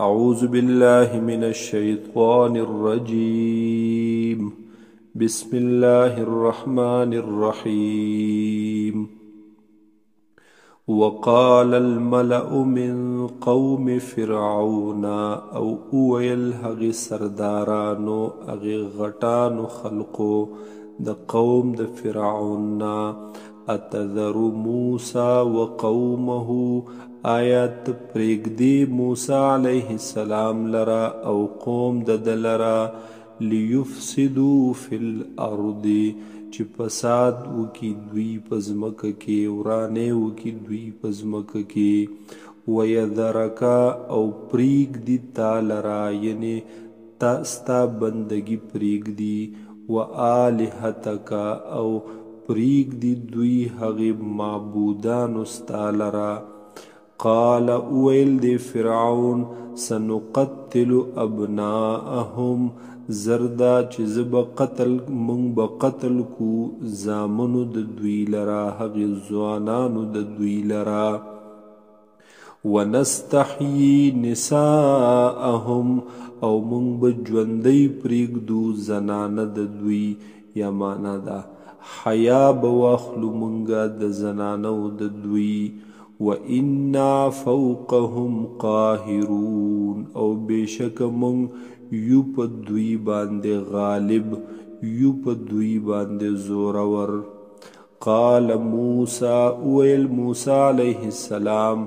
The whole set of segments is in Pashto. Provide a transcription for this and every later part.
أعوذ بالله من الشيطان الرجيم. بسم الله الرحمن الرحيم. وقال الملأ من قوم فرعون او اویل هغی سردارانو هغی غټانو خلقو د قوم د فرعون اتذر موسى وقومه آیات پریگدی موسی علیہ السلام لرا او قوم د دلرا لیفسدو فی الارض چې فساد وکي دوی پزمکه کې ورانه وکي دوی پزمکه کې ويذرک او پریگ دی تالرا یعنی تاستا بندگی پریگ دی و آلهتک او پریگ دی دوی هغی معبودان استالرا. قال اویل دی فرعون سنقتل ابناءهم زردا چې زب قتل مونږ به قتل کو زامنو د دوی لرا هغې ځوانانو د دوی لرا ونستحیي نساءهم او مونږ به ژوندی پریږدو زنانه د دوی یا معنا ده حیا به واخلو مونږه د زنانو د دوی وإنا فوقهم قاهرون او بشک مونږ یو په دوی باندې غالب یو په دوی باندې زورور. قال موسی اویل موسی علیہ السلام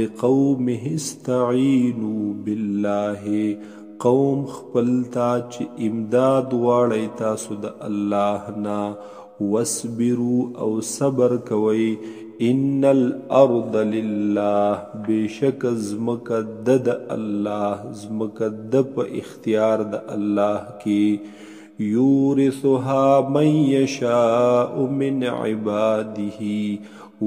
لقومه استعینوا بالله قوم خپلتا چې امداد واړی تاسو د الله نا واصبروا او صبر کوي ان الارض لله بشک زمکه د الله زمکه د په اختیار د الله کی یورثها من یشاء من عباده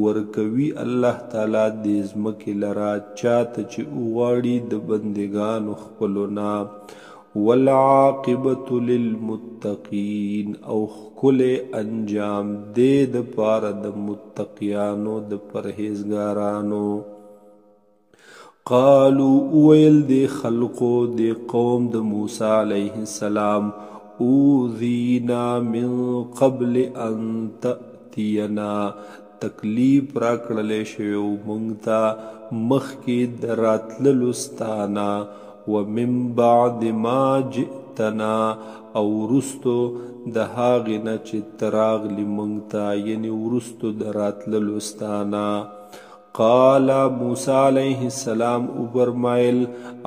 ورکوي الله تعالی د زمکه لرا چاته چې وغواړي د بندگانو خپلونا والعاقبة للمتقین او کل انجام دے د پاره د متقیانو د پرهیزګارانو. قالو اویل دی خلقو دی قوم د موسی علیہ السلام اوذینا من قبل ان تأتینا تکلیف را کړلې شوی مونږ ته مخکې د راتللو ستانا ومن بعد ما جئتنا او ورستو د هاغې نه چې ته راغلې مونږ ته یعنې ورستو د راتللو ستانا. قال موسی علیہ السلام وفرمایل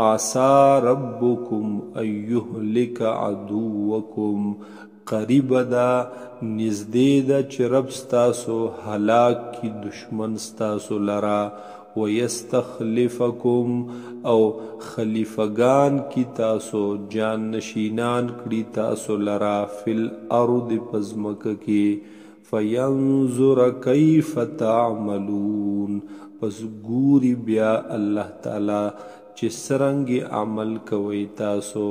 عسى ربکم ان یهلک عدوکم قریب دا نزدې ده چې رب ستاسو هلاک کی دشمن ستاسو لرا ويستخلفکم او خلیفگان کی تاسو جان نشینان کړي تاسو لرا فی الارض پزمک کی فینظر کیف تعملون پس ګوري بیا الله تعالی چې څرنګه عمل کوي تاسو.